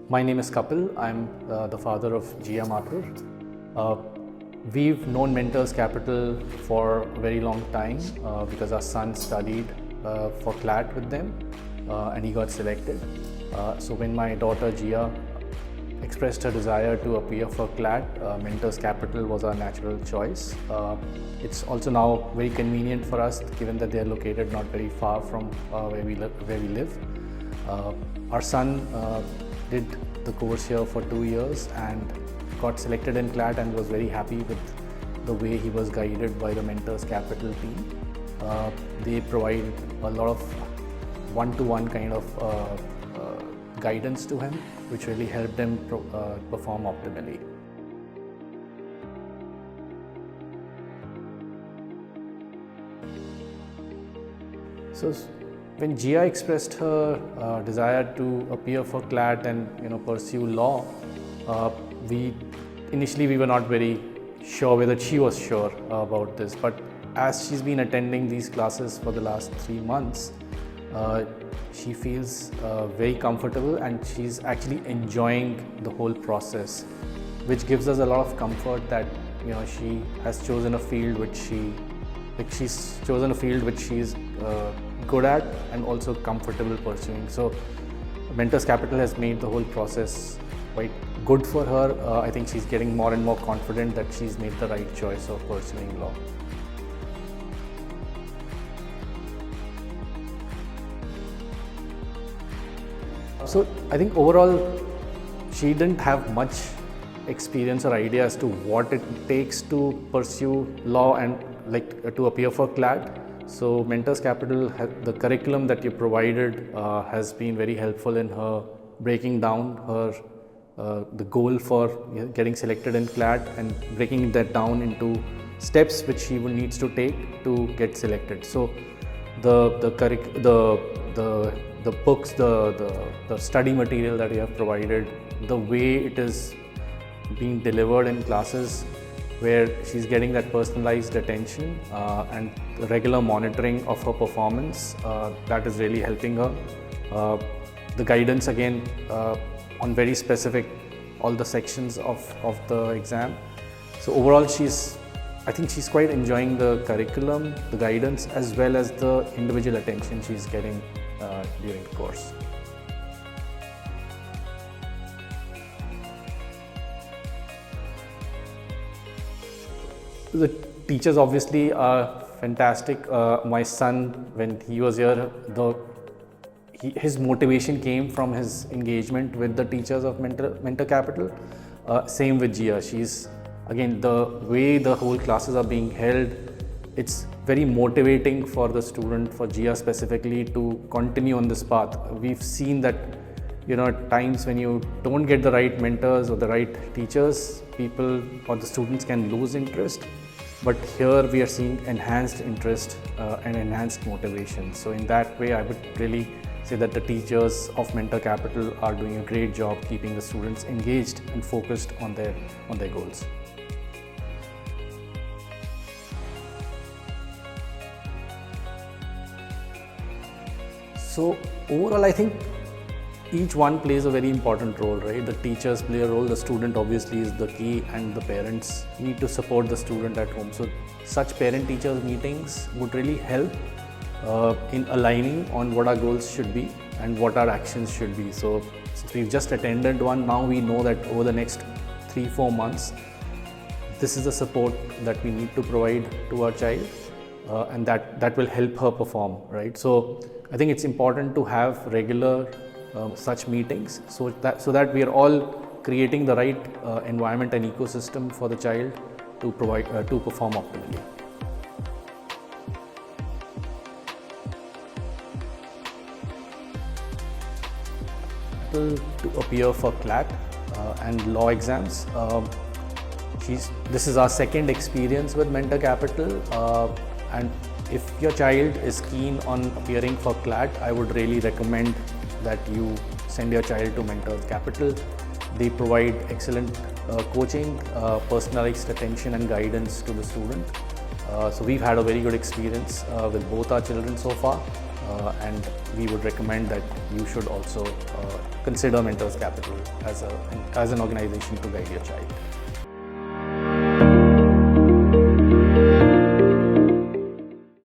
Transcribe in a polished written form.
My name is Kapil. I'm the father of Jia Mathur. We've known Mentors Capital for a very long time because our son studied for CLAT with them and he got selected. So when my daughter Jia expressed her desire to appear for CLAT, Mentors Capital was our natural choice. It's also now very convenient for us given that they are located not very far from where we live. Our son did the course here for 2 years and got selected in CLAT and was very happy with the way he was guided by the Mentors Capital team. They provide a lot of one-to-one kind of guidance to him, which really helped him perform optimally. So when Jia expressed her desire to appear for CLAT and pursue law, initially we were not very sure whether she was sure about this, but as she's been attending these classes for the last 3 months, she feels very comfortable and she's actually enjoying the whole process, which gives us a lot of comfort that she has chosen a field which she's good at and also comfortable pursuing. So Mentors Capital has made the whole process quite good for her. I think she's getting more and more confident that she's made the right choice of pursuing law. So I think overall she didn't have much experience or idea as to what it takes to pursue law and to appear for CLAT. So Mentors Capital, the curriculum that you provided has been very helpful in her breaking down the goal for getting selected in CLAT and breaking that down into steps which she needs to take to get selected. So the books, the study material that you have provided, the way it is being delivered in classes, where she's getting that personalized attention and regular monitoring of her performance, that is really helping her. The guidance again on very specific, all the sections of the exam. So overall I think she's quite enjoying the curriculum, the guidance, as well as the individual attention she's getting during the course. The teachers obviously are fantastic. My son, when he was here, his motivation came from his engagement with the teachers of Mentor Capital. Same with Jia. Again, the way the whole classes are being held, it's very motivating for the student, for Jia specifically, to continue on this path. We've seen that at times when you don't get the right mentors or the right teachers, people or the students can lose interest. But here we are seeing enhanced interest and enhanced motivation. So in that way, I would really say that the teachers of Mentor Capital are doing a great job keeping the students engaged and focused on their goals. So overall, I think each one plays a very important role, right? The teachers play a role, the student obviously is the key, and the parents need to support the student at home. So such parent-teacher meetings would really help in aligning on what our goals should be and what our actions should be. So since we've just attended one, now we know that over the next 3-4 months, this is the support that we need to provide to our child, and that will help her perform, right? So I think it's important to have regular such meetings so that we are all creating the right environment and ecosystem for the child to perform optimally. To appear for CLAT and law exams. This is our second experience with Mentor Capital, and if your child is keen on appearing for CLAT, I would really recommend that you send your child to Mentors Capital. They provide excellent coaching, personalized attention and guidance to the student. So we've had a very good experience with both our children so far. and we would recommend that you should also consider Mentors Capital as an organization to guide your child.